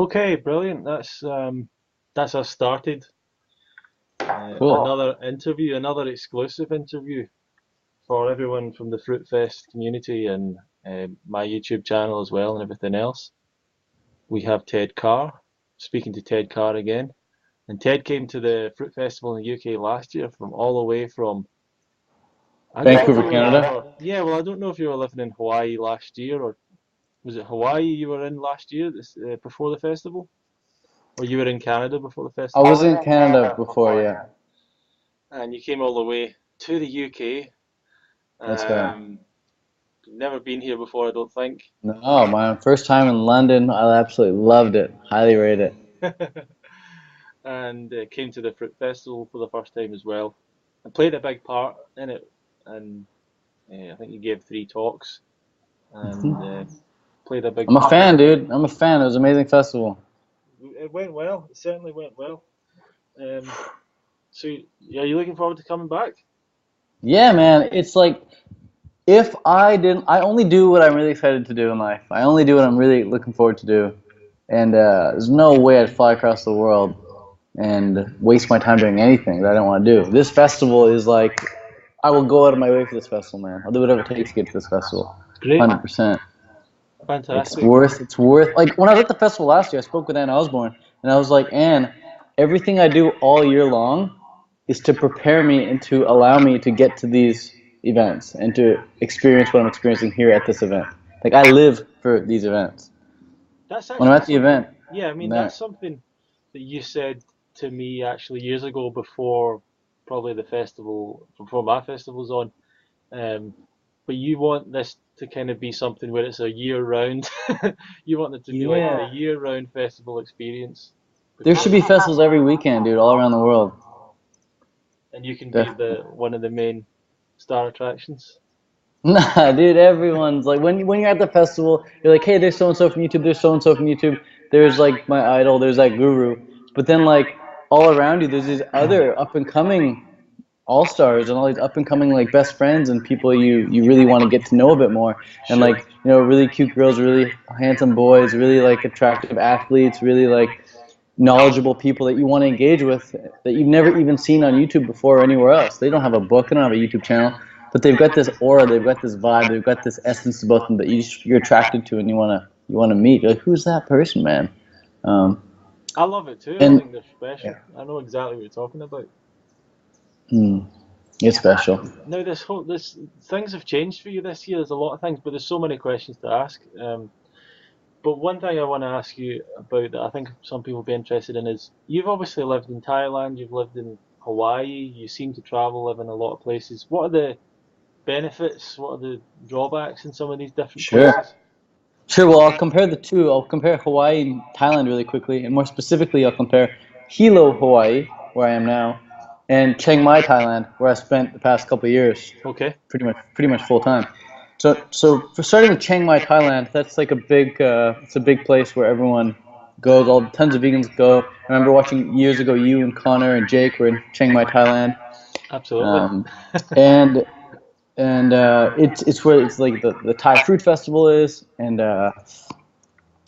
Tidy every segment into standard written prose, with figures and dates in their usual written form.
Okay, brilliant. That's us started. Cool. Another interview, another exclusive interview for everyone from the Fruitfest community and my YouTube channel as well and everything else. We have Ted Carr, speaking to Ted Carr again. And Ted came to the Fruit Festival in the UK last year from all the way from, I don't know if Vancouver, you were Canada. ever, yeah, well, I don't know if you were living in Hawaii last year or was it Hawaii you were in last year before the festival? Or you were in Canada before the I festival? was in Canada before, yeah. And you came all the way to the UK. That's right. Um, Never been here before, I don't think. No, my first time in London. I absolutely loved it. Highly rate it. And came to the Fruit Festival for the first time as well. And played a big part in it. And I think you gave three talks and Mhm. played a big I'm a part. fan, dude. I'm a fan. It was an amazing festival. It went well. It certainly went well. Um, so, are you looking forward to coming back? Yeah, man. It's like if I didn't, I only do what I'm really excited to do in life. I only do what I'm really looking forward to do. And there's no way I'd fly across the world and waste my time doing anything that I don't want to do. This festival is like, I will go out of my way for this festival, man. I'll do whatever it takes to get to this festival. Great, 100%. fantastic. It's worth, like, when I was at the festival last year, I spoke with Ann Osborne, and I was like, Ann, everything I do all year long is to prepare me and to allow me to get to these events and to experience what I'm experiencing here at this event. Like, I live for these events. That's When I'm actually at the event, something, yeah, I mean, I'm that's there. something that you said to me actually years ago before probably the festival, before my festival's on. Um, but you want this to kind of be something where it's a year round. You want it to be like a Yeah. year round festival experience There should because, be festivals every weekend, dude, all around the world. and you can be Definitely. the one of the main star attractions. Nah, dude, everyone's like when you're at the festival, you're like, hey, there's so and so from YouTube, there's so and so from YouTube, there's like my idol, there's that guru. But then like all around you, there's these other up and coming all stars and all these up and coming like best friends and people you really want to get to know a bit more. And Sure. like, really cute girls, really handsome boys, really like attractive athletes, really like knowledgeable people that you want to engage with that you've never even seen on YouTube before or anywhere else. They don't have a book, they don't have a YouTube channel, but they've got this aura, they've got this vibe, they've got this essence about them that you're attracted to and you wanna meet. You're like, who's that person, man? Um, I love it too. I and think they're special. yeah, I know exactly what you're talking about. mm, it's special. Now this things have changed for you this year. There's a lot of things, but there's so many questions to ask. But one thing I want to ask you about that I think some people will be interested in is you've obviously lived in Thailand, you've lived in Hawaii, you seem to travel, live in a lot of places. What are the benefits? What are the drawbacks in some of these different Sure. places? Sure, well, I'll compare the two. I'll compare Hawaii and Thailand really quickly, and more specifically, I'll compare Hilo, Hawaii, where I am now, and Chiang Mai, Thailand, where I spent the past couple of years, Okay. pretty much full time. So for starting with Chiang Mai, Thailand, that's like it's a big place where everyone goes. All tons of vegans go. I remember watching years ago, you and Connor and Jake were in Chiang Mai, Thailand, Absolutely. um, and it's where it's like the Thai Fruit Festival is, and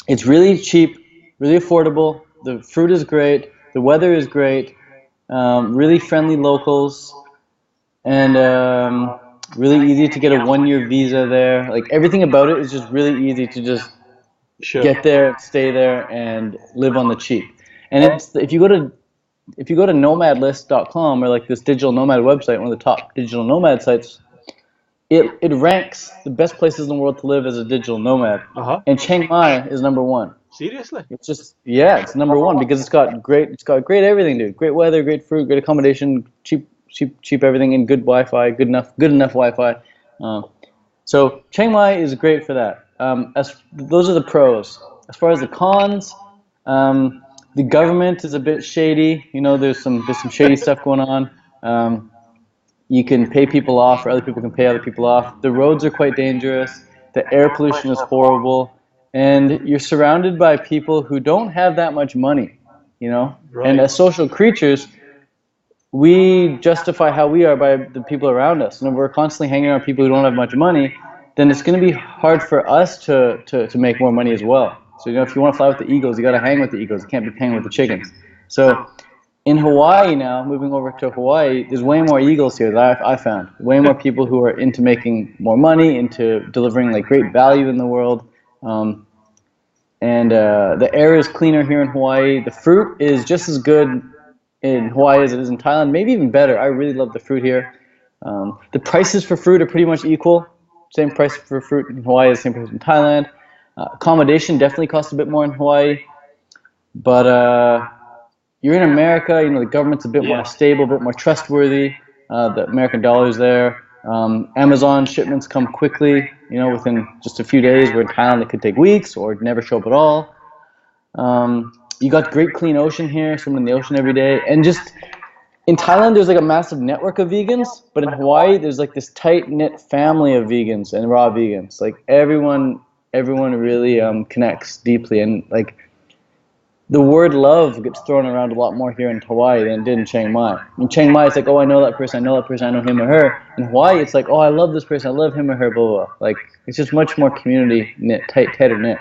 it's really cheap, really affordable. The fruit is great. The weather is great. Really friendly locals, and really easy to get a 1 year visa there. Like everything about it is just really easy to just Sure. get there, stay there, and live on the cheap. And it's if you go to nomadlist.com or like this digital nomad website, one of the top digital nomad sites, it ranks the best places in the world to live as a digital nomad, Uh-huh. and Chiang Mai is number one. Seriously? It's just yeah, it's number one because it's got great everything, dude. Great weather, great fruit, great accommodation, cheap everything, and good Wi-Fi, good enough Wi-Fi. Um, so Chiang Mai is great for that. As those are the pros. As far as the cons, um, the government is a bit shady. There's some shady stuff going on. You can pay people off, or other people can pay other people off. The roads are quite dangerous. The air pollution is horrible, and you're surrounded by people who don't have that much money. And Right. as social creatures, we justify how we are by the people around us. And if we're constantly hanging around people who don't have much money, then it's going to be hard for us to make more money as well. So, you know, if you want to fly with the eagles, you got to hang with the eagles. You can't be hanging with the chickens. So in Hawaii now, moving over to Hawaii, there's way more eagles here that I found. Way more people who are into making more money, into delivering like great value in the world. And the air is cleaner here in Hawaii. The fruit is just as good in Hawaii as it is in Thailand, maybe even better. I really love the fruit here. The prices for fruit are pretty much equal. Same price for fruit in Hawaii as the same price in Thailand. Accommodation definitely costs a bit more in Hawaii. But you're in America, you know, the government's a bit more stable, a bit more trustworthy. The American dollar is there. Amazon shipments come quickly, you know, within just a few days, where in Thailand it could take weeks or never show up at all. You got great clean ocean here, swimming in the ocean every day. And just in Thailand, there's like a massive network of vegans, but in Hawaii, there's like this tight-knit family of vegans and raw vegans. Like everyone really connects deeply, and like the word love gets thrown around a lot more here in Hawaii than it did in Chiang Mai. In Chiang Mai, it's like, oh, I know that person, I know that person, I know him or her. In Hawaii, it's like, oh, I love this person, I love him or her, blah, blah, blah. Like, it's just much more community knit, tighter knit.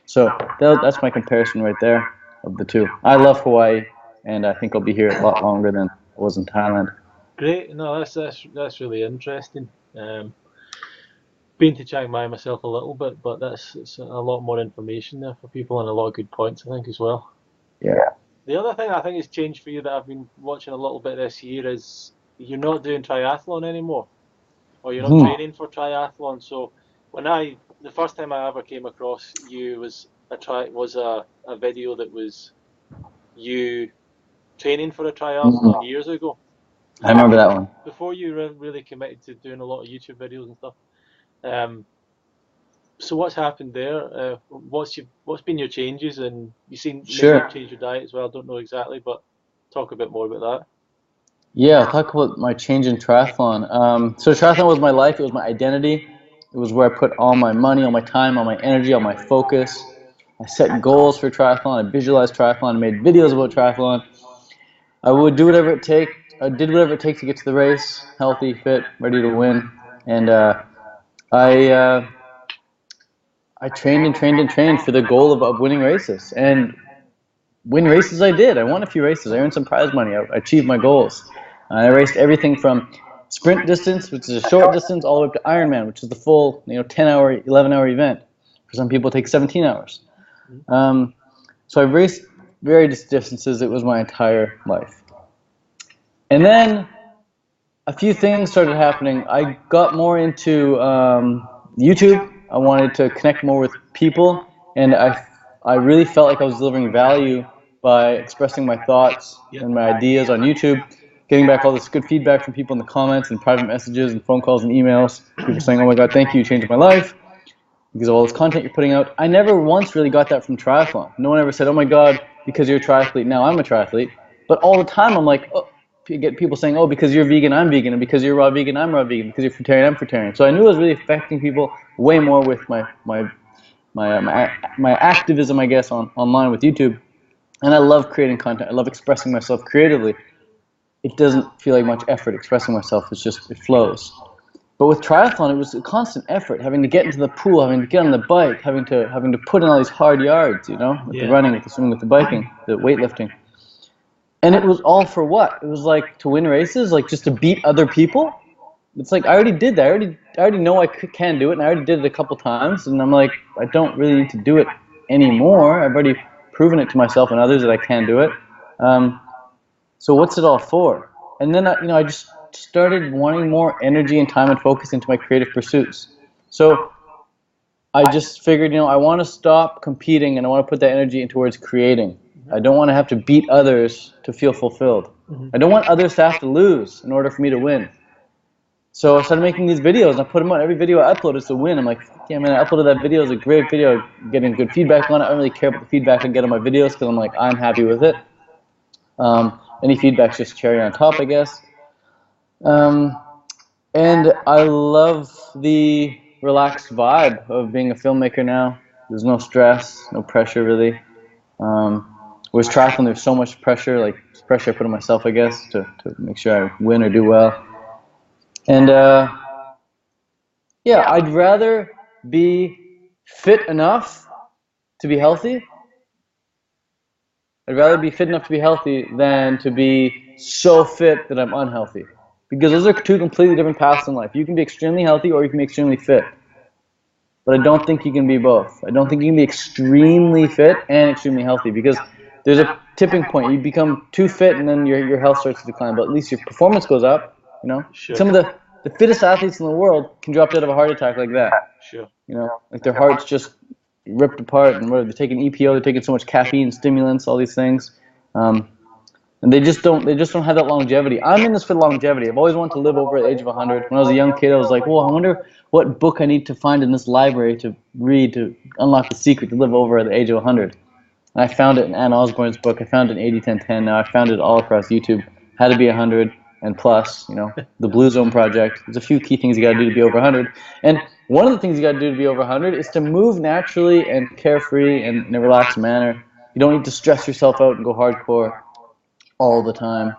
So that's my comparison right there of the two. I love Hawaii, and I think I'll be here a lot longer than I was in Thailand. Great. No, that's really interesting. Been to Chiang Mai myself a little bit, but it's a lot more information there for people and a lot of good points, I think, as well. Yeah. The other thing I think has changed for you that I've been watching a little bit this year is you're not doing triathlon anymore, or you're not training for triathlon. So the first time I ever came across you was a video that was you training for a triathlon years ago. I remember that one. Before you really committed to doing a lot of YouTube videos and stuff. So what's happened there? What's been your changes? And you seem maybe you've changed your diet as well. I don't know exactly, but talk a bit more about that. Yeah, I'll talk about my change in triathlon. So triathlon was my life. It was my identity. It was where I put all my money, all my time, all my energy, all my focus. I set goals for triathlon. I visualized triathlon. I made videos about triathlon. I would do whatever it takes. I did whatever it takes to get to the race, healthy, fit, ready to win. And I trained and trained and trained for the goal of winning races. And win races I did. I won a few races. I earned some prize money. I achieved my goals. I raced everything from sprint distance, which is a short distance, all the way up to Ironman, which is the full 10-hour, 11-hour event. For some people, it takes 17 hours. So I've raced various distances. It was my entire life. And then a few things started happening. I got more into YouTube. I wanted to connect more with people, and I really felt like I was delivering value by expressing my thoughts and my ideas on YouTube, getting back all this good feedback from people in the comments and private messages and phone calls and emails. People saying, oh my God, thank you, you changed my life because of all this content you're putting out. I never once really got that from triathlon. No one ever said, oh my God, because you're a triathlete, now I'm a triathlete. But all the time I'm like, oh, you get people saying, oh, because you're vegan, I'm vegan, and because you're raw vegan, I'm raw vegan, because you're fruitarian, I'm fruitarian. So I knew it was really affecting people way more with my activism, I guess, online with YouTube. And I love creating content. I love expressing myself creatively. It doesn't feel like much effort expressing myself. It flows. But with triathlon, it was a constant effort, having to get into the pool, having to get on the bike, having to put in all these hard yards, with the running, with the swimming, with the biking, the weightlifting. And it was all for what? It was like to win races, like just to beat other people. It's like I already did that. I already know I can do it, and I already did it a couple times. And I'm like, I don't really need to do it anymore. I've already proven it to myself and others that I can do it. So what's it all for? And then I just started wanting more energy and time and focus into my creative pursuits. So I just figured, I want to stop competing and I want to put that energy towards creating. I don't want to have to beat others to feel fulfilled. I don't want others to have to lose in order for me to win. So I started making these videos, and I put them on. Every video I upload is a win. I'm like, yeah, man, I uploaded that video. It's a great video, getting good feedback on it. I don't really care about the feedback I get on my videos because I'm like, I'm happy with it. Any feedback's just cherry on top, I guess. And I love the relaxed vibe of being a filmmaker now. There's no stress, no pressure really. With triathlon, there's so much pressure, like pressure I put on myself, I guess, to make sure I win or do well. And yeah, I'd rather be fit enough to be healthy, I'd rather be fit enough to be healthy than to be so fit that I'm unhealthy. Because those are two completely different paths in life. You can be extremely healthy or you can be extremely fit. But I don't think you can be both. I don't think you can be extremely fit and extremely healthy, because there's a tipping point. You become too fit and then your health starts to decline, but at least your performance goes up, you know? Sure. Some of the fittest athletes in the world can drop dead of a heart attack like that. Sure. You know, like their heart's just ripped apart, and whatever, they're taking EPO, they're taking so much caffeine, stimulants, all these things. And they just don't have that longevity. I'm in this for longevity. I've always wanted to live over the age of 100. When I was a young kid, I was like, well, I wonder what book I need to find in this library to read to unlock the secret to live over at the age of 100. And I found it in Ann Osborne's book. I found it in 80-10-10. Now I found it all across YouTube. How to be 100 and plus, you know, the Blue Zone Project. There's a few key things you got to do to be over 100. And one of the things you got to do to be over 100 is to move naturally and carefree and in a relaxed manner. You don't need to stress yourself out and go hardcore all the time.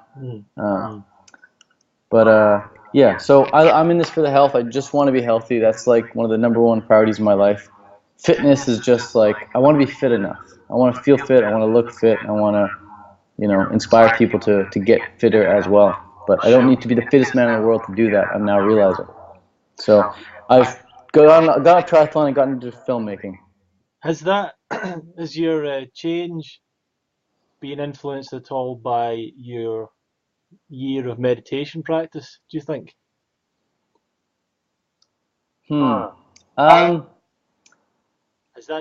Yeah, so I'm in this for the health. I just want to be healthy. That's like one of the number one priorities in my life. Fitness is just like, I want to be fit enough. I want to feel fit. I want to look fit. I want to, you know, inspire people to get fitter as well. But I don't need to be the fittest man in the world to do that. I'm now realizing. So I've got a triathlon and gotten into filmmaking. Has your change been influenced at all by your year of meditation practice, do you think? I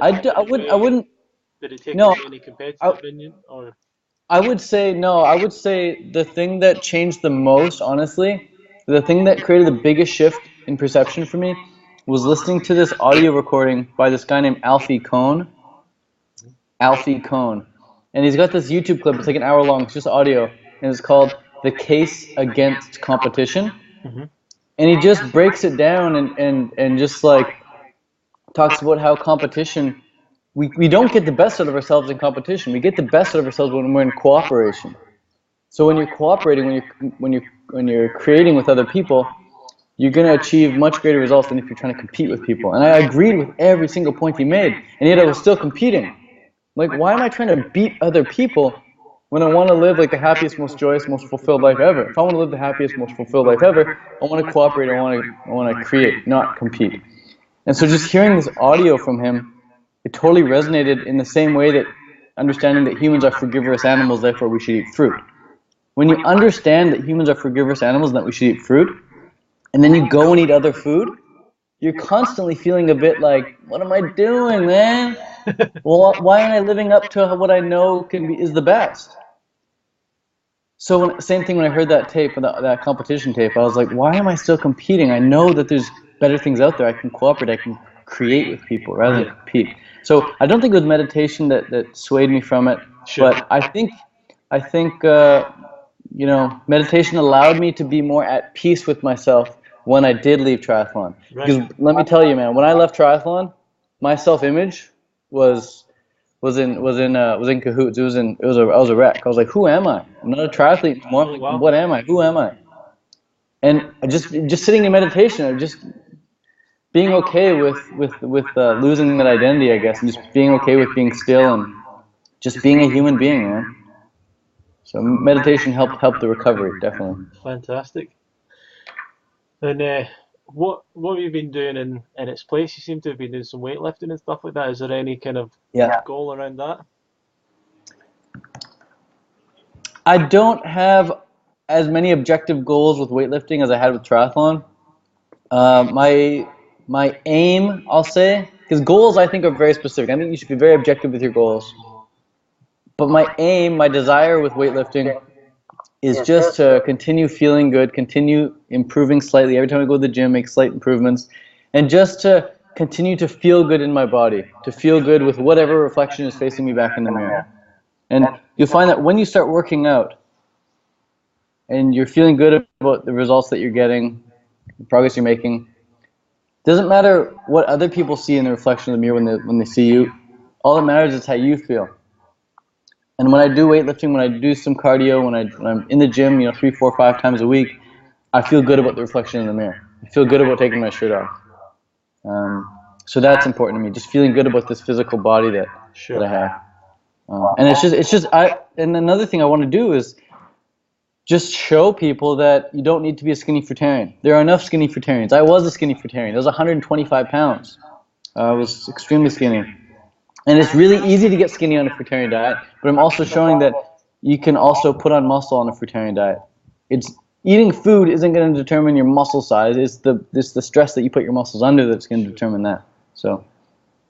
I wouldn't. Did it take No, away any competitive opinion, or? I would say no. I would say the thing that changed the most, honestly, the thing that created the biggest shift in perception for me was listening to this audio recording by this guy named Alfie Kohn. Alfie Kohn. And he's got this YouTube clip. It's like an hour long. It's just audio. And it's called The Case Against Competition. And he just breaks it down and just like talks about how competition, we don't get the best out of ourselves in competition. We get the best out of ourselves when we're in cooperation. So when you're cooperating, when you're creating with other people, you're going to achieve much greater results than if you're trying to compete with people. And I agreed with every single point he made, and yet I was still competing. Like, why am I trying to beat other people when I want to live like the happiest, most joyous, most fulfilled life ever? If I want to live the happiest, most fulfilled life ever, I want to cooperate. I want to create, not compete. And so just hearing this audio from him, it totally resonated in the same way that understanding that humans are frugivorous animals, therefore we should eat fruit. When you understand that humans are frugivorous animals and that we should eat fruit, and then you go and eat other food, you're constantly feeling a bit like, what am I doing, man? Well, why aren't I living up to what I know is the best? So same thing when I heard that tape, that competition tape, I was like, why am I still competing? I know that there's better things out there. I can cooperate. I can create with people rather than compete. So I don't think it was meditation that swayed me from it, but I think you know, meditation allowed me to be more at peace with myself when I did leave triathlon. Because let me tell you, man, when I left triathlon, my self-image was in cahoots. I was a wreck. I was like, who am I? I'm not a triathlete anymore. Like, what am I? Who am I? And I just sitting in meditation, or just being okay with losing that identity, I guess, and just being okay with being still and just being a human being, man. So meditation helped the recovery, definitely. Fantastic. And what have you been doing in its place? You seem to have been doing some weightlifting and stuff like that. Is there any kind of goal around that? I don't have as many objective goals with weightlifting as I had with triathlon. My aim, I'll say, because goals I think are very specific. I think you should be very objective with your goals. But my aim, my desire with weightlifting is just to continue feeling good, continue improving slightly. Every time I go to the gym, make slight improvements. And just to continue to feel good in my body, to feel good with whatever reflection is facing me back in the mirror. And you'll find that when you start working out and you're feeling good about the results that you're getting, the progress you're making, doesn't matter what other people see in the reflection of the mirror when they see you. All that matters is how you feel. And when I do weightlifting, when I do some cardio, when I'm in the gym, 3, 4, 5 times a week, I feel good about the reflection in the mirror. I feel good about taking my shirt off. So that's important to me. Just feeling good about this physical body that Sure. I have. And and another thing I want to do is just show people that you don't need to be a skinny fruitarian. There are enough skinny fruitarians. I was a skinny fruitarian. I was 125 pounds. I was extremely skinny. And it's really easy to get skinny on a fruitarian diet, but I'm also showing that you can also put on muscle on a fruitarian diet. It's eating food isn't going to determine your muscle size. It's the stress that you put your muscles under that's going to determine that. So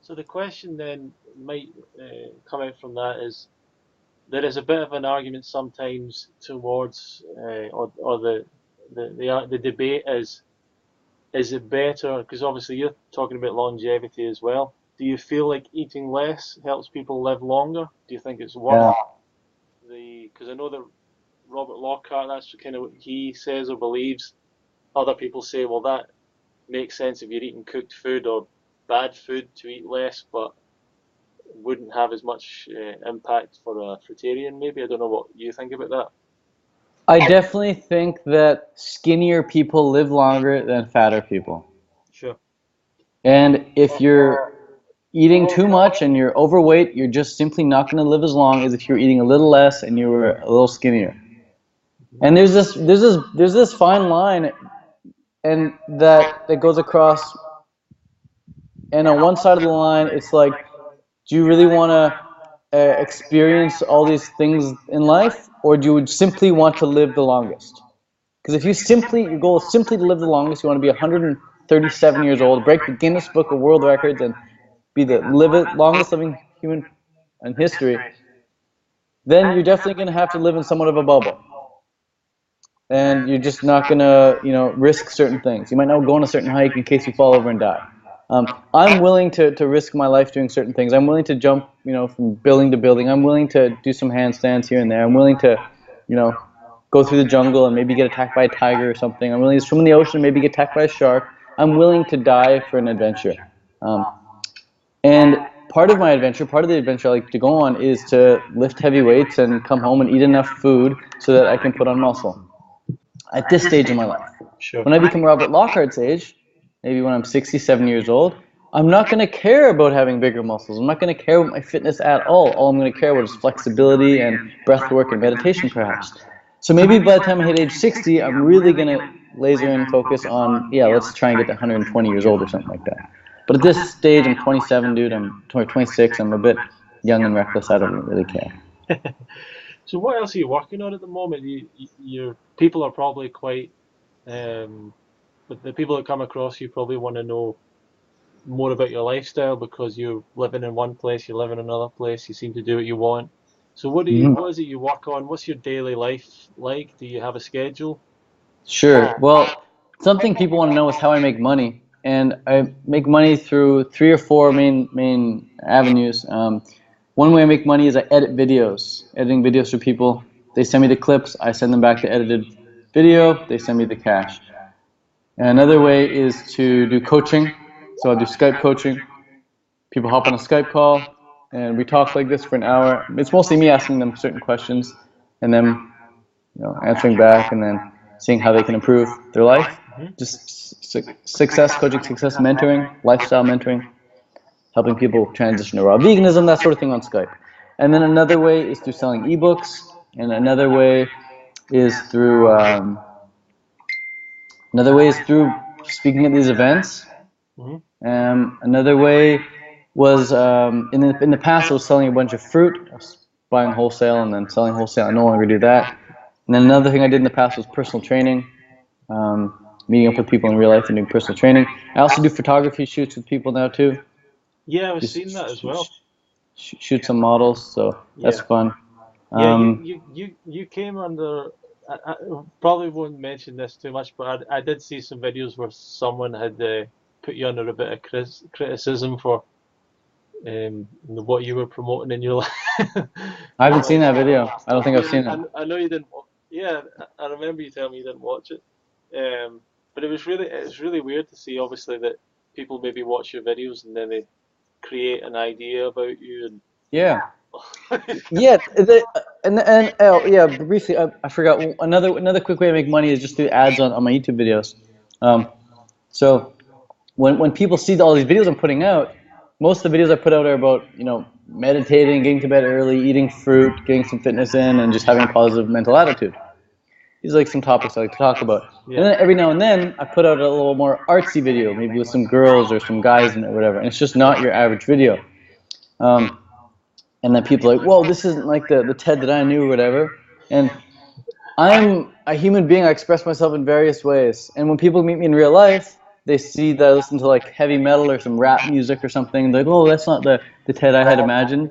the question then might come out from that is there is a bit of an argument sometimes towards, or the debate is it better? Because obviously you're talking about longevity as well. Do you feel like eating less helps people live longer? Do you think it's worth yeah, because I know that Robert Lockhart, that's kind of what he says or believes. Other people say, well, that makes sense if you're eating cooked food or bad food to eat less, but wouldn't have as much impact for a fruitarian. Maybe I don't know what you think about that. I definitely think that skinnier people live longer than fatter people. Sure. And if you're eating too much and you're overweight, you're just simply not going to live as long as if you're eating a little less and you were a little skinnier. And there's this fine line, and that goes across. And on one side of the line, it's like, do you really want to experience all these things in life, or do you simply want to live the longest? Because if your goal is simply to live the longest, you want to be 137 years old, break the Guinness Book of World Records, and be the longest living human in history, then you're definitely going to have to live in somewhat of a bubble. And you're just not going to, risk certain things. You might not go on a certain hike in case you fall over and die. I'm willing to risk my life doing certain things. I'm willing to jump, from building to building. I'm willing to do some handstands here and there. I'm willing to, go through the jungle and maybe get attacked by a tiger or something. I'm willing to swim in the ocean and maybe get attacked by a shark. I'm willing to die for an adventure. And part of the adventure I like to go on is to lift heavy weights and come home and eat enough food so that I can put on muscle. At this stage in my life. Sure. When I become Robert Lockhart's age, maybe when I'm 67 years old, I'm not going to care about having bigger muscles. I'm not going to care about my fitness at all. All I'm going to care about is flexibility and breath work and meditation, perhaps. So maybe by the time I hit age 60, I'm really going to laser and focus on, let's try and get to 120 years old or something like that. But at this stage, I'm 27, dude. I'm 26. I'm a bit young and reckless. I don't really care. So what else are you working on at the moment? Your people are probably quite, but the people that come across you probably want to know more about your lifestyle because you're living in one place, you live in another place, you seem to do what you want. So what is it you work on? What's your daily life like? Do you have a schedule? Sure. Well, something people want to know is how I make money, and I make money through 3 or 4 main avenues. One way I make money is I edit videos, editing videos for people. They send me the clips, I send them back the edited video, they send me the cash. And another way is to do coaching. So I do Skype coaching. People hop on a Skype call, and we talk like this for an hour. It's mostly me asking them certain questions, and them, answering back, and then seeing how they can improve their life. Just success coaching, success mentoring, lifestyle mentoring, helping people transition to raw veganism, that sort of thing on Skype. And then another way is through selling ebooks, and another way is through speaking at these events. Another way was in the past I was selling a bunch of fruit. I was buying wholesale and then selling wholesale. I no longer do that. And then another thing I did in the past was personal training, meeting up with people in real life and doing personal training. I also do photography shoots with people now too. Yeah, I was seeing that as well. Shoot some models, so that's fun. Yeah, you came under. I probably won't mention this too much, but I did see some videos where someone had put you under a bit of criticism for what you were promoting in your life. I haven't seen that video. I don't think I've seen it. I know you didn't. Yeah, I remember you telling me you didn't watch it. But it's really weird to see, obviously, that people maybe watch your videos and then they create an idea about you and yeah. Briefly, I forgot another quick way to make money is just through ads on my YouTube videos. So when people see all these videos I'm putting out, most of the videos I put out are about, meditating, getting to bed early, eating fruit, getting some fitness in, and just having a positive mental attitude. These are like some topics I like to talk about. And Yeah. then every now and then I put out a little more artsy video, maybe with some girls or some guys in it or whatever. And it's just not your average video. Um, and then people are like, whoa, this isn't like the Ted that I knew or whatever. And I'm a human being. I express myself in various ways. And when people meet me in real life, they see that I listen to like heavy metal or some rap music or something. They're like, oh, that's not the Ted I had imagined.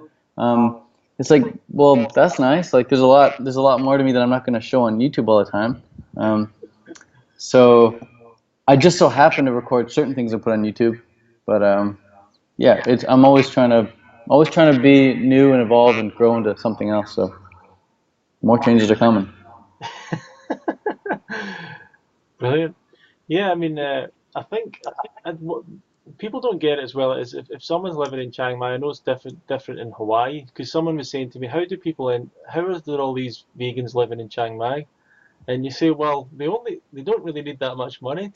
It's like, well, that's nice. Like, there's a lot more to me that I'm not going to show on YouTube all the time. So I just so happen to record certain things and put on YouTube. But yeah, I'm always trying to be new and evolve and grow into something else. So more changes are coming. Brilliant. Yeah, I mean, I think people don't get it as well as if someone's living in Chiang Mai. I know it's different in Hawaii because someone was saying to me, how are there all these vegans living in Chiang Mai? And you say, well, they don't really need that much money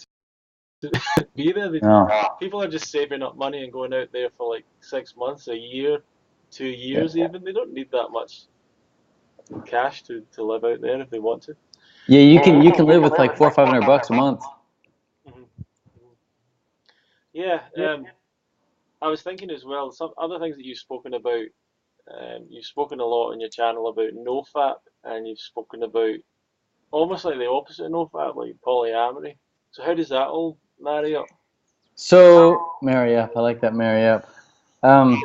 to be there. No. People are just saving up money and going out there for like 6 months, a year, two Yeah. years even. They don't need that much cash to live out there if they want to. Yeah, you can live with like $400 or $500 a month. Mhm. Yeah, I was thinking as well, some other things that you've spoken about. You've spoken a lot on your channel about nofap, and you've spoken about almost like the opposite of nofap, like polyamory. So how does that all marry up? So marry up. I like that marry up. Um,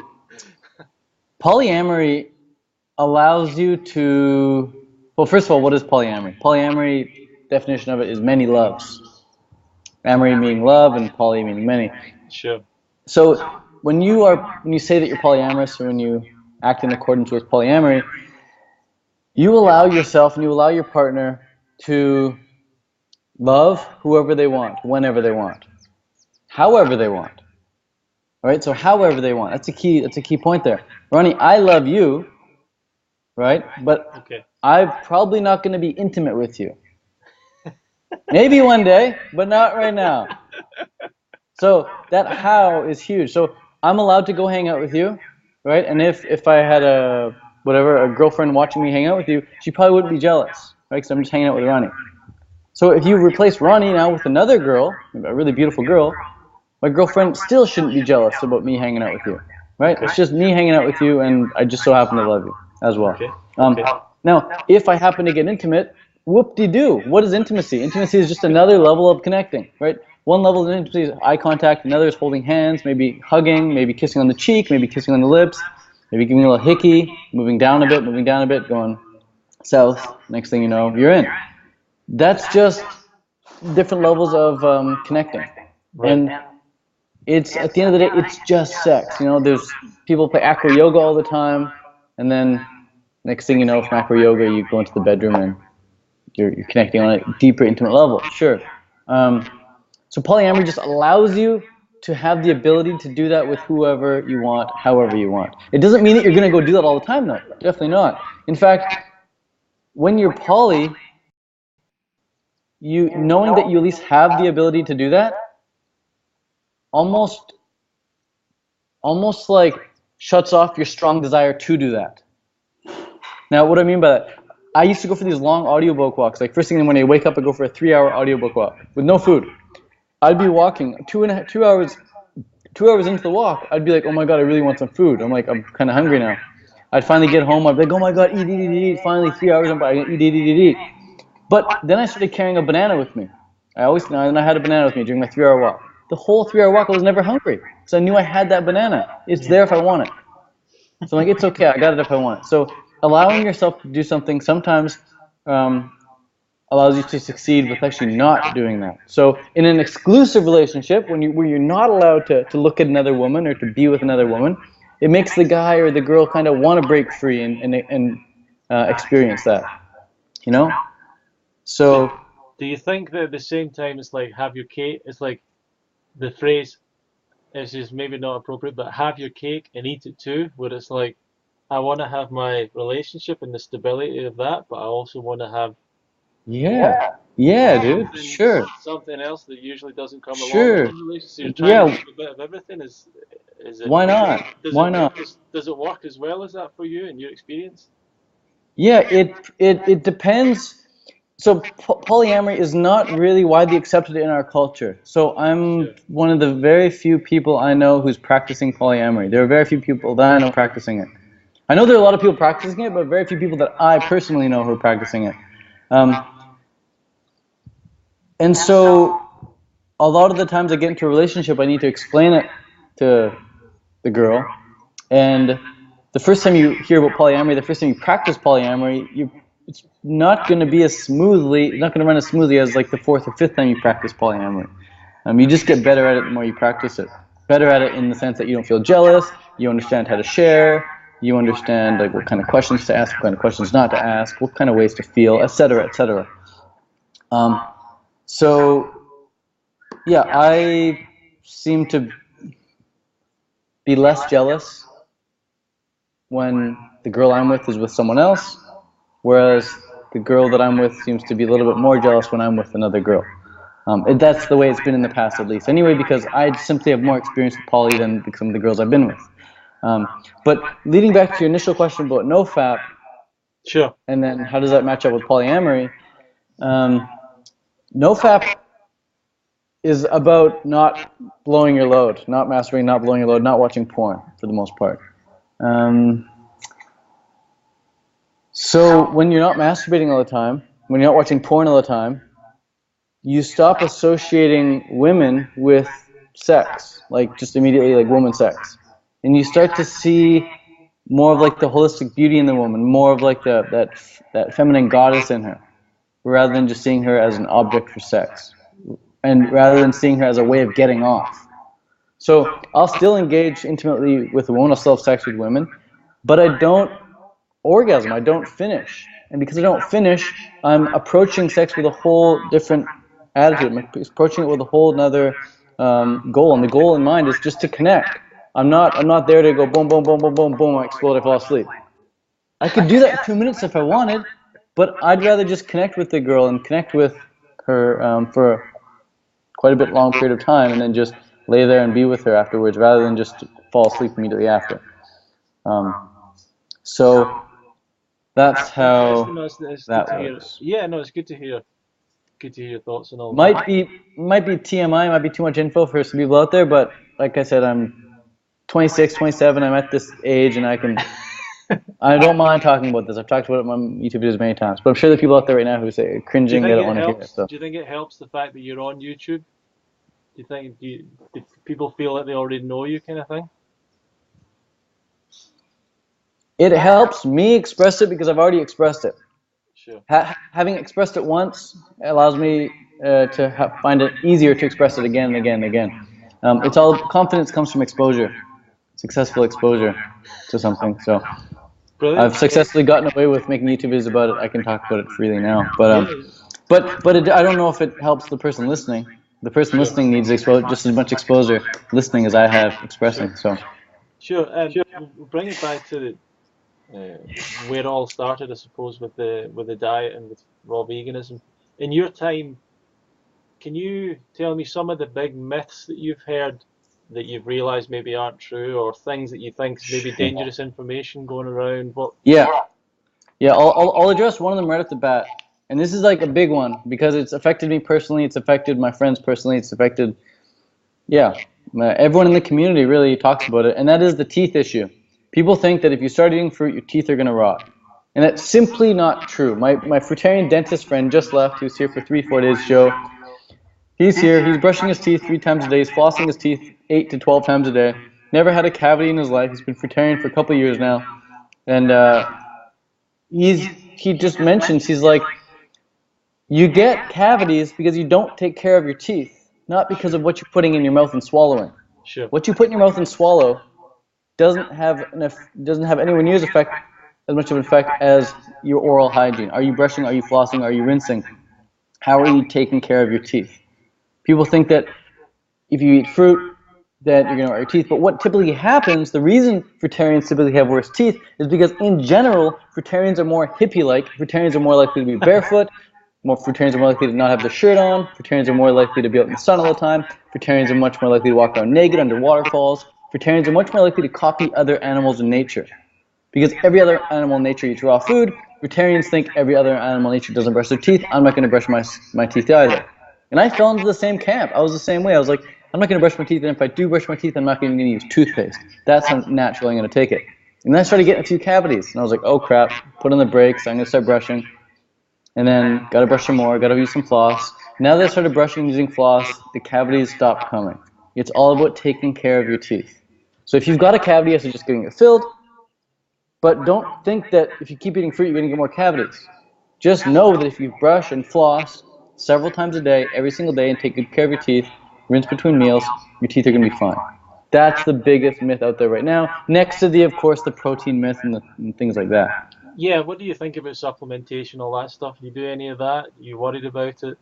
Polyamory allows you to. Well, first of all, what is polyamory? Polyamory definition of it is many loves. Amory meaning love, and poly meaning many. Sure. So when you say that you're polyamorous, or when you act in accordance with polyamory, you allow yourself and you allow your partner to love whoever they want, whenever they want, however they want. All right. So however they want. That's a key point there. Ronnie, I love you, right? But Okay. I'm probably not going to be intimate with you. Maybe one day, but not right now. So that how is huge. So I'm allowed to go hang out with you, right? And if I had a girlfriend watching me hang out with you, she probably wouldn't be jealous, right? Because I'm just hanging out with Ronnie. So if you replace Ronnie now with another girl, a really beautiful girl, my girlfriend still shouldn't be jealous about me hanging out with you, right? Okay. It's just me hanging out with you, and I just so happen to love you as well. Okay. Um, Okay. Now, if I happen to get intimate, whoop-de-doo. What is intimacy? Intimacy is just another level of connecting, right? One level of intimacy is eye contact, another is holding hands, maybe hugging, maybe kissing on the cheek, maybe kissing on the lips, maybe giving a little hickey, moving down a bit, going south. Next thing you know, you're in. That's just different levels of connecting. Right. And it's at the end of the day, it's just sex. There's people play acro yoga all the time, and then next thing you know, from acro yoga, you go into the bedroom and you're connecting on a deeper, intimate level. Sure. So polyamory just allows you to have the ability to do that with whoever you want, however you want. It doesn't mean that you're going to go do that all the time, though. Definitely not. In fact, when you're poly, you knowing that you at least have the ability to do that, almost like shuts off your strong desire to do that. Now, what do I mean by that? I used to go for these long audiobook walks. Like first thing when I wake up, I go for a 3-hour audiobook walk with no food. I'd be walking 2 hours into the walk. I'd be like, oh my god, I really want some food. I'm like, I'm kind of hungry now. I'd finally get home. I'd be like, oh my god, eat. Finally, 3 hours. I'm like, eat. But then I started carrying a banana with me. And I had a banana with me during my 3-hour walk. The whole 3-hour walk, I was never hungry because I knew I had that banana. It's there if I want it. So I'm like, it's okay. I got it if I want it. So allowing yourself to do something sometimes allows you to succeed with actually not doing that. So in an exclusive relationship, where you're not allowed to look at another woman or to be with another woman, it makes the guy or the girl kind of want to break free and experience that. You know? So Do you think that at the same time it's like have your cake? It's like the phrase is just maybe not appropriate, but have your cake and eat it too. Where it's like I want to have my relationship and the stability of that, but I also want to have Yeah. Yeah, dude. something Sure. something else that usually doesn't come along in Sure. a relationship. So you're trying to Yeah. do a bit of everything. Is it Why not? does Why it not? work does it work as well as that for you in your experience? Yeah, it depends. So polyamory is not really widely accepted in our culture. So I'm Sure. one of the very few people I know who's practicing polyamory. There are very few people that I know practicing it. I know there are a lot of people practicing it, but very few people that I personally know who are practicing it. Um, and so a lot of the times I get into a relationship, I need to explain it to the girl. And the first time you hear about polyamory, the first time you practice polyamory, it's not going to be as smoothly, not going to run as smoothly as like the fourth or fifth time you practice polyamory. You just get better at it the more you practice it. Better at it in the sense that you don't feel jealous, you understand how to share, you understand like what kind of questions to ask, what kind of questions not to ask, what kind of ways to feel, etc., etc. Um, so yeah, I seem to be less jealous when the girl I'm with is with someone else, whereas the girl that I'm with seems to be a little bit more jealous when I'm with another girl. That's the way it's been in the past, at least. Anyway, because I simply have more experience with poly than some of the girls I've been with. But leading back to your initial question about nofap, Sure. and then how does that match up with polyamory? Nofap is about not blowing your load, not masturbating, not blowing your load, not watching porn for the most part. So when you're not masturbating all the time, when you're not watching porn all the time, you stop associating women with sex, like just immediately like woman sex. And you start to see more of like the holistic beauty in the woman, more of like that feminine goddess in her, rather than just seeing her as an object for sex. And rather than seeing her as a way of getting off. So I'll still engage intimately with a woman, I'll still have sex with women, but I don't orgasm, I don't finish. And because I don't finish, I'm approaching sex with a whole different attitude. I'm approaching it with a whole another goal. And the goal in mind is just to connect. I'm not there to go boom, boom, boom, boom, boom, boom, I explode, I fall asleep. I could do that in 2 minutes if I wanted, but I'd rather just connect with the girl and connect with her for quite a bit long period of time and then just lay there and be with her afterwards rather than just fall asleep immediately after. So that's Interesting. how No, it's good that to hear. works. Yeah, no, it's good to hear your thoughts and all Might that. be TMI, might be too much info for some people out there, but like I said, I'm 26, 27, I'm at this age and I don't mind talking about this. I've talked about it on my YouTube videos many times, but I'm sure there are people out there right now who say Do you cringing, they think don't it want to hear it. helps? So Do you think it helps the fact that you're on YouTube? Do people feel like they already know you, kind of thing? it helps me express it because I've already expressed it. Sure. Having expressed it once allows me to find it easier to express it again and again and again. It's all confidence comes from exposure, successful exposure to something. So Brilliant. I've successfully gotten away with making YouTube videos about it. I can talk about it freely now. Yeah. I don't know if it helps the person listening. The person Sure. listening needs just as much exposure listening as I have Sure. expressing. So Sure. We'll bring it back to where it all started, I suppose, with the diet and with raw veganism. In your time, can you tell me some of the big myths that you've heard that you've realized maybe aren't true, or things that you think is maybe sure. dangerous information going around? What? Yeah, yeah. I'll address one of them right off the bat, and this is like a big one because it's affected me personally. It's affected my friends personally. It's affected yeah, everyone in the community really talks about it, and that is the teeth issue. People think that if you start eating fruit, your teeth are going to rot. And that's simply not true. My fruitarian dentist friend just left. He was here for 3, 4 days, Joe. He's here. He's brushing his teeth 3 times a day. He's flossing his teeth 8 to 12 times a day. Never had a cavity in his life. He's been fruitarian for a couple of years now. And he just mentions, he's like, you get cavities because you don't take care of your teeth, not because of what you're putting in your mouth and swallowing. Sure. What you put in your mouth and swallow doesn't have anywhere near as much of an effect as your oral hygiene. Are you brushing? Are you flossing? Are you rinsing? How are you taking care of your teeth? People think that if you eat fruit, that you're going to rot your teeth. But what typically happens, the reason fruitarians typically have worse teeth is because in general, fruitarians are more hippie-like. Fruitarians are more likely to be barefoot. More fruitarians are more likely to not have their shirt on. Fruitarians are more likely to be out in the sun all the time. Fruitarians are much more likely to walk around naked under waterfalls. Fruitarians are much more likely to copy other animals in nature. Because every other animal in nature eats raw food, fruitarians think every other animal in nature doesn't brush their teeth. I'm not going to brush my teeth either. And I fell into the same camp. I was the same way. I was like, I'm not going to brush my teeth, and if I do brush my teeth, I'm not even going to use toothpaste. That's how natural I'm going to take it. And then I started getting a few cavities, and I was like, oh crap, put on the brakes, I'm going to start brushing. And then got to brush some more, got to use some floss. Now that I started brushing and using floss, the cavities stopped coming. It's all about taking care of your teeth. So if you've got a cavity, I suggest getting it filled. But don't think that if you keep eating fruit, you're going to get more cavities. Just know that if you brush and floss several times a day, every single day, and take good care of your teeth, rinse between meals, your teeth are going to be fine. That's the biggest myth out there right now, next to of course, the protein myth and things like that. Yeah, what do you think about supplementation, all that stuff? You do any of that? You worried about it?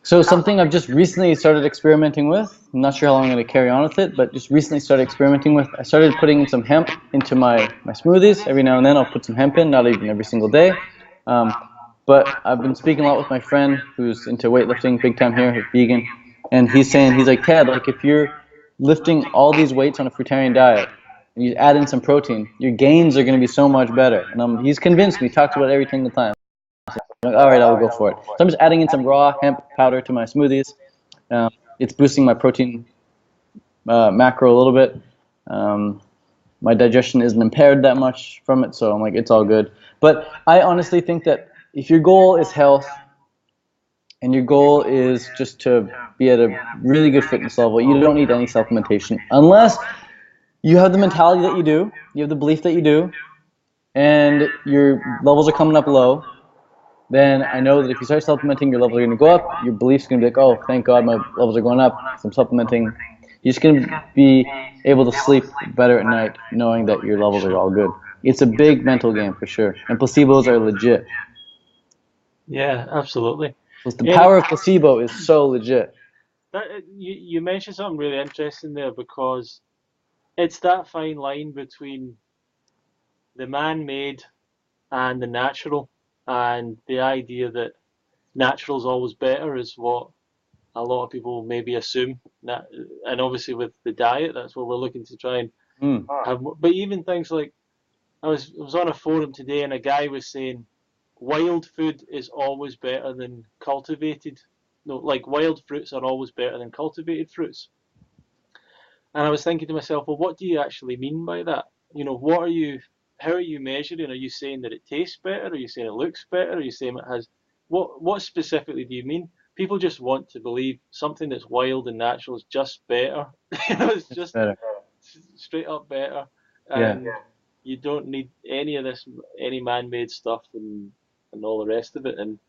So something I've just recently started experimenting with, I'm not sure how long I'm going to carry on with it, but just recently started experimenting with, I started putting some hemp into my smoothies. Every now and then I'll put some hemp in, not even every single day. But I've been speaking a lot with my friend who's into weightlifting, big time here, vegan, and he's like, Ted, like if you're lifting all these weights on a fruitarian diet, and you add in some protein, your gains are going to be so much better. And he's convinced me, he talks about it every single time. I'm like, all right, I'll go for it. So I'm just adding in some raw hemp powder to my smoothies. It's boosting my protein macro a little bit. My digestion isn't impaired that much from it, so I'm like, it's all good. But I honestly think that if your goal is health and your goal is just to be at a really good fitness level, you don't need any supplementation unless you have the mentality that you do, you have the belief that you do, and your levels are coming up low. Then I know that if you start supplementing, your levels are going to go up. Your belief's going to be like, oh, thank God my levels are going up. So I'm supplementing. You're just going to be able to sleep better at night knowing that your levels are all good. It's a big mental game for sure. And placebos are legit. Yeah, absolutely. So the power of placebo is so legit. You mentioned something really interesting there, because it's that fine line between the man-made and the natural, and the idea that natural's always better is what a lot of people maybe assume. And obviously with the diet, that's what we're looking to try and have. But even things like, I was on a forum today, and a guy was saying wild food is always better than cultivated. No, like wild fruits are always better than cultivated fruits. And I was thinking to myself, well, what do you actually mean by that? What are you, how are you measuring? Are you saying that it tastes better? Are you saying it looks better? Are you saying it has, what specifically do you mean? People just want to believe something that's wild and natural is just better. It's just better. Straight up better. Yeah. And you don't need any of this, any man-made stuff and all the rest of it. And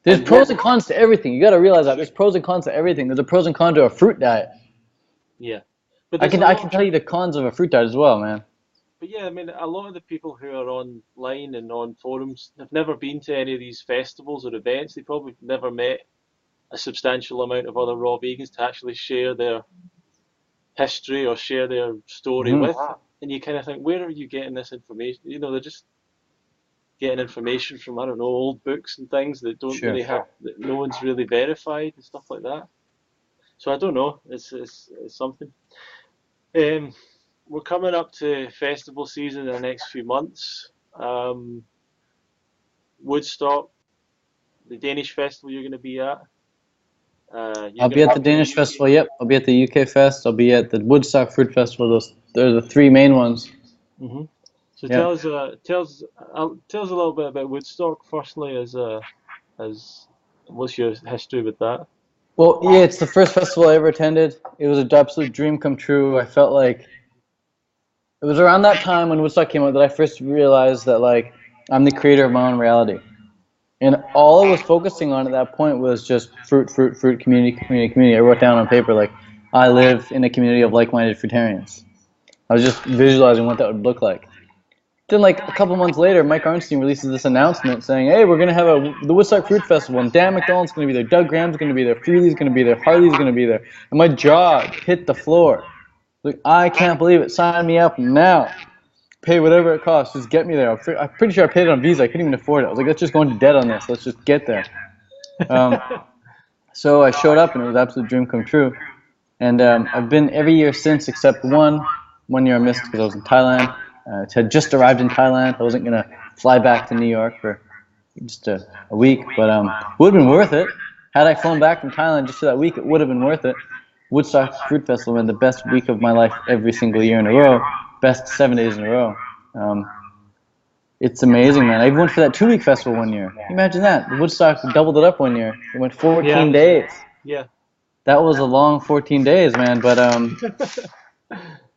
there's pros and cons to everything. You got to realize that there's pros and cons to everything. There's a pros and cons to a fruit diet. Yeah, but I can tell you the cons of a fruit diet as well, man. But yeah, I mean, a lot of the people who are online and on forums have never been to any of these festivals or events. They probably never met a substantial amount of other raw vegans to actually share their history or share their story with. And you kind of think, where are you getting this information? They're just getting information from, I don't know, old books and things that don't really have, that no one's really verified and stuff like that. So I don't know. It's something. We're coming up to festival season in the next few months. Woodstock, the Danish festival you're going to be at. I'll be at the Danish festival. Yep, I'll be at the UK Fest. I'll be at the Woodstock Fruit Festival. They're the three main ones. Mm-hmm. So tell us a little bit about Woodstock. Firstly, as what's your history with that? Well, yeah, it's the first festival I ever attended. It was an absolute dream come true. I felt like it was around that time when Woodstock came out that I first realized that like I'm the creator of my own reality. And all I was focusing on at that point was just fruit, community. I wrote down on paper like I live in a community of like-minded fruitarians. I was just visualizing what that would look like. Then like a couple months later, Mike Arnstein releases this announcement saying, hey, we're going to have the Woodstock Fruit Festival, and Dan McDonald's going to be there, Doug Graham's going to be there, Freely's going to be there, Harley's going to be there. And my jaw hit the floor. Like, I can't believe it. Sign me up now. pay whatever it costs. Just get me there. I'm pretty sure I paid it on Visa. I couldn't even afford it. I was like, let's just go into debt on this. Let's just get there. So I showed up, and it was an absolute dream come true. And I've been every year since, except one. 1 year I missed because I was in Thailand. Had just arrived in Thailand. I wasn't gonna fly back to New York for just a week, but would have been worth it. Had I flown back from Thailand just for that week, it would have been worth it. Woodstock Fruit Festival had the best week of my life every single year in a row. Best 7 days in a row. It's amazing, man. I even went for that 2-week festival 1 year. Imagine that. Woodstock doubled it up 1 year. It went 14 days. Yeah. That was a long 14 days, man. But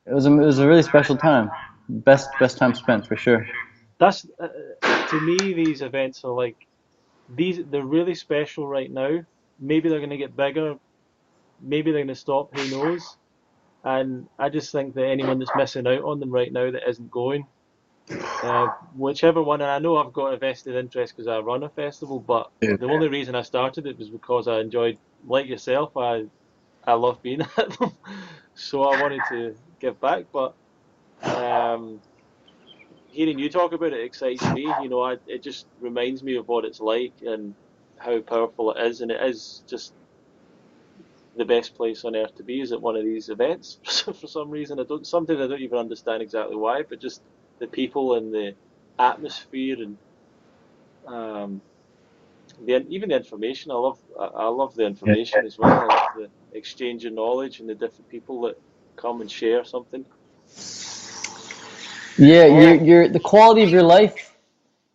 it was a really special time. Best time spent for sure. That's to me, these events are like they're really special right now. Maybe they're going to get bigger. Maybe they're going to stop. Who knows? And I just think that anyone that's missing out on them right now that isn't going, whichever one, and I know I've got a vested interest because I run a festival, but the only reason I started it was because I enjoyed, like yourself, I love being at them, so I wanted to give back. But hearing you talk about it excites me. You know, it just reminds me of what it's like and how powerful it is, and it is just the best place on earth to be is at one of these events. For some reason, sometimes I don't even understand exactly why, but just the people and the atmosphere and even the information. I love the information as well. I love the exchange of knowledge and the different people that come and share something. Yeah, the quality of your life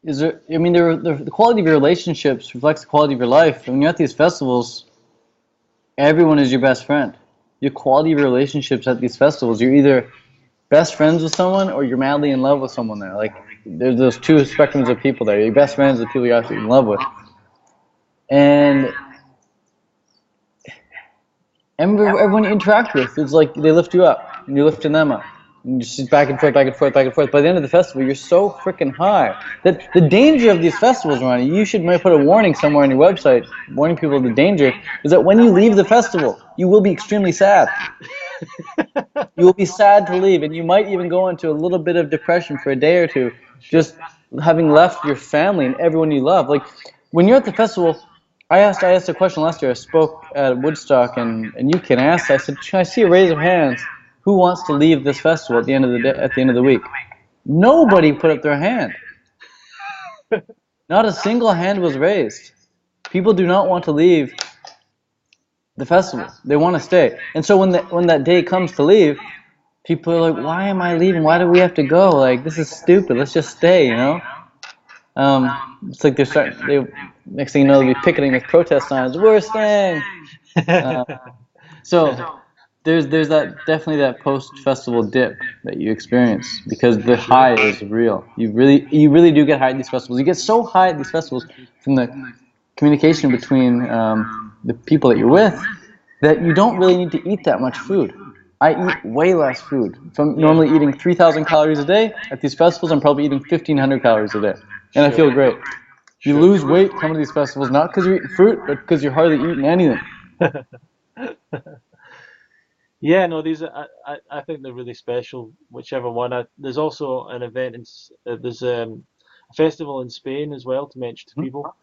is. I mean, the quality of your relationships reflects the quality of your life. When you're at these festivals, everyone is your best friend. Your quality of your relationships at these festivals, you're either best friends with someone or you're madly in love with someone there. Like, there's those two spectrums of people there. Your best friends are the people you're absolutely in love with. And everyone you interact with, it's like they lift you up and you're lifting them up. And you just back and forth, back and forth, back and forth. By the end of the festival, you're so freaking high that the danger of these festivals, Ronnie, you should maybe put a warning somewhere on your website, warning people of the danger, is that when you leave the festival, you will be extremely sad. You will be sad to leave, and you might even go into a little bit of depression for a day or two, just having left your family and everyone you love. Like, when you're at the festival, I asked a question last year. I spoke at Woodstock and UK, and I said, "Can I see a raise of hands? Who wants to leave this festival at the end of the day, at the end of the week?" Nobody put up their hand. Not a single hand was raised. People do not want to leave the festival. They want to stay. And so when that day comes to leave, people are like, "Why am I leaving? Why do we have to go? Like, this is stupid. Let's just stay," you know? It's like next thing you know, they'll be picketing with protest signs. "We're staying." So there's definitely that post-festival dip that you experience because the high is real. You really do get high at these festivals. You get so high at these festivals from the communication between the people that you're with that you don't really need to eat that much food. I eat way less food. If I'm normally eating 3,000 calories a day, at these festivals I'm probably eating 1,500 calories a day. And I feel great. You lose weight coming to these festivals not because you're eating fruit, but because you're hardly eating anything. Yeah, no, I think they're really special. Whichever one. There's also an event there's a festival in Spain as well to mention to people.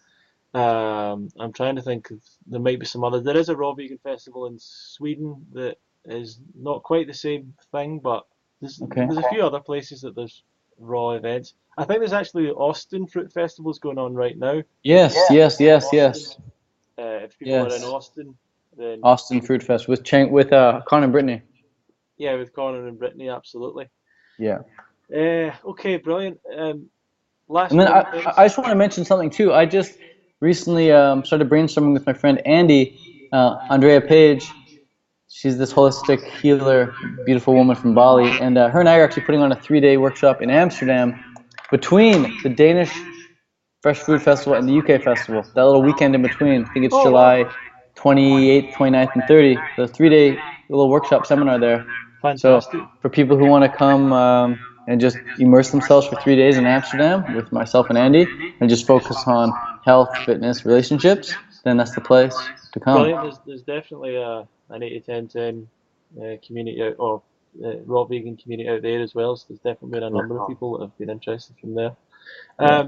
I'm trying to think of there might be some others. There is a raw vegan festival in Sweden that is not quite the same thing, but there's a few other places that there's raw events. I think there's actually Austin Fruit Festivals going on right now. Yes. If people are in Austin, then Austin Fruit Fest with Carr and Brittany. Yeah, with Connor and Brittany, absolutely. Yeah. Okay, brilliant. Last. And then I just want to mention something too. I just recently started brainstorming with my friend Andy, Andrea Page. She's this holistic healer, beautiful woman from Bali, and her and I are actually putting on a 3-day workshop in Amsterdam between the Danish Fresh Food Festival and the UK Festival. That little weekend in between. I think it's July 28th, 29th, and 30th. The 3-day little workshop seminar there. Fantastic. So for people who want to come and just immerse themselves for 3 days in Amsterdam with myself and Andy and just focus on health, fitness, relationships, then that's the place to come. Brilliant. There's definitely an 8 to 10 community out, or raw vegan community out there as well. So there's definitely been a number of people that have been interested from there. Yeah.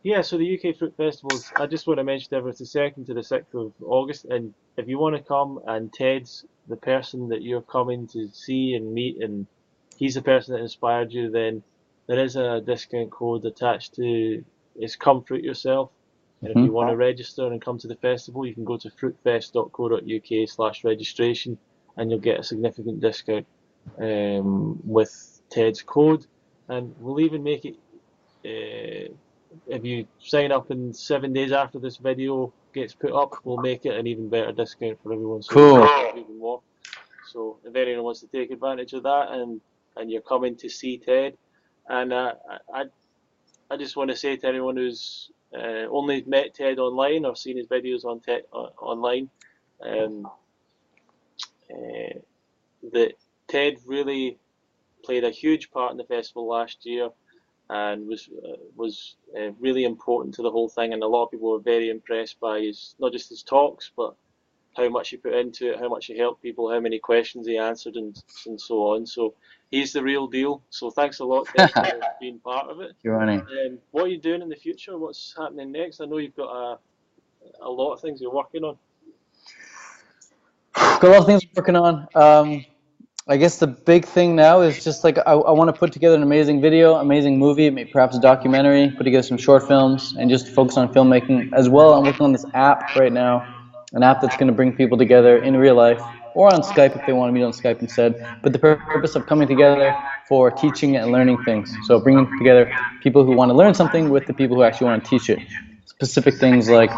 Yeah, so the UK Fruit Festivals, I just want to mention there, it's the 2nd to the 6th of August, and if you want to come and Ted's the person that you're coming to see and meet, and he's the person that inspired you, then there is a discount code attached to it's Come Fruit Yourself. And if you want to register and come to the festival, you can go to fruitfest.co.uk/registration and you'll get a significant discount with Ted's code. And we'll even make it if you sign up in 7 days after this video gets put up, we'll make it an even better discount for everyone. So Cool. even more. So if anyone wants to take advantage of that and you're coming to see Ted, and I just want to say to anyone who's only met Ted online or seen his videos on online, um, that Ted really played a huge part in the festival last year and was really important to the whole thing. And a lot of people were very impressed by his not just his talks, but how much he put into it, how much he helped people, how many questions he answered, and so on. So he's the real deal. So thanks a lot, Ted, for being part of it. You're running. What are you doing in the future? What's happening next? I know you've got a lot of things you're working on. Got a lot of things I'm working on. I guess the big thing now is just like I want to put together an amazing video, amazing movie, maybe perhaps a documentary, put together some short films, and just focus on filmmaking as well. I'm working on this app right now, an app that's going to bring people together in real life or on Skype if they want to meet on Skype instead. But the purpose of coming together for teaching and learning things. So bringing together people who want to learn something with the people who actually want to teach it. Specific things like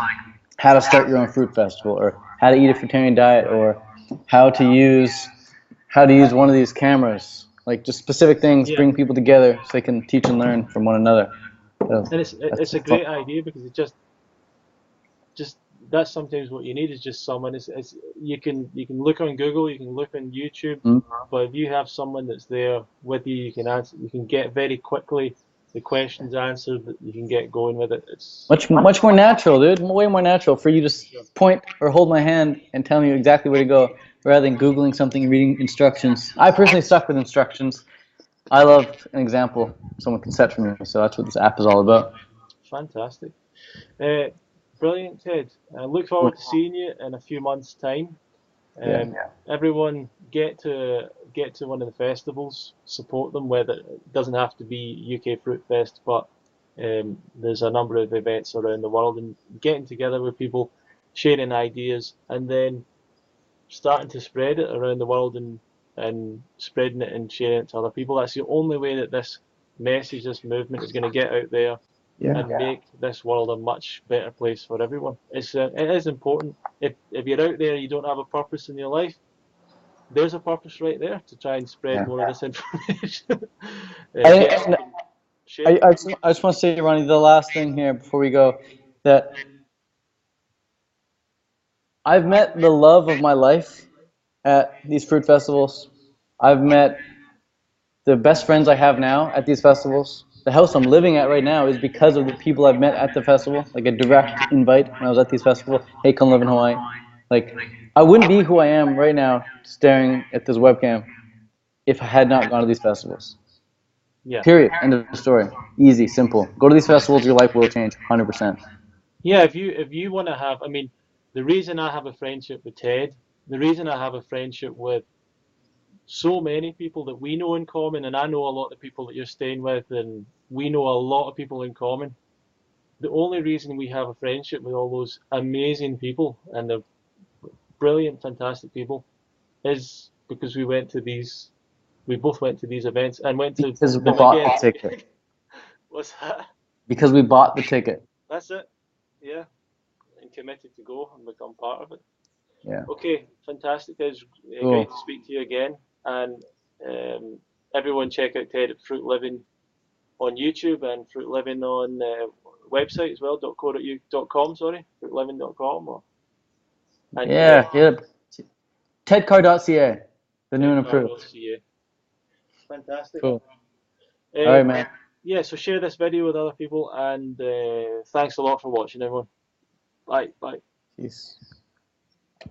how to start your own fruit festival, or how to eat a fruitarian diet, or how to use one of these cameras. Like just specific things, Yeah. bring people together so they can teach and learn from one another. So And it's a great idea because it just that's sometimes what you need is just someone. It's you can look on Google, you can look on YouTube, but if you have someone that's there with you, you can answer. You can get very quickly the questions answered. You can get going with it. It's much more natural, dude. Way more natural for you to point or hold my hand and tell me exactly where to go, rather than Googling something and reading instructions. I personally suck with instructions. I love an example someone can set for me, so that's what this app is all about. fantastic. Uh, Brilliant, Ted. I look forward to seeing you in a few months' time. Yeah. Everyone get to one of the festivals, support them. Whether it doesn't have to be UK Fruit Fest, but there's a number of events around the world, and getting together with people, sharing ideas, and then starting to spread it around the world and spreading it and sharing it to other people. That's the only way that this message, this movement is going to get out there and make this world a much better place for everyone. It is important. If you're out there and you don't have a purpose in your life, there's a purpose right there to try and spread more of this information. I, I just want to say, Ronnie, the last thing here before we go, that I've met the love of my life at these fruit festivals. I've met the best friends I have now at these festivals. The house I'm living at right now is because of the people I've met at the festival, like a direct invite when I was at these festivals. Hey, come live in Hawaii. Like, I wouldn't be who I am right now staring at this webcam if I had not gone to these festivals. Yeah. Period. End of the story. Easy, simple. Go to these festivals, your life will change 100%. Yeah, if you want to have, I mean, the reason I have a friendship with Ted, the reason I have a friendship with so many people that we know in common, and I know a lot of people that you're staying with, and we know a lot of people in common. The only reason we have a friendship with all those amazing people and the brilliant, fantastic people is because we both went to these events and went to Because we them bought again. the ticket. What's that? Because we bought the ticket. That's it. Yeah, and committed to go and become part of it. Yeah. Okay, fantastic. It's Cool. great to speak to you again. And everyone check out Ted at Fruit Living on YouTube and Fruit Living on website as well, .co.com, sorry, fruitliving.com. And Yeah. Tedcar.ca. The new and improved. tedcar.ca. Fantastic. Cool. All right, man. Yeah, so share this video with other people, and thanks a lot for watching, everyone. Bye. Peace.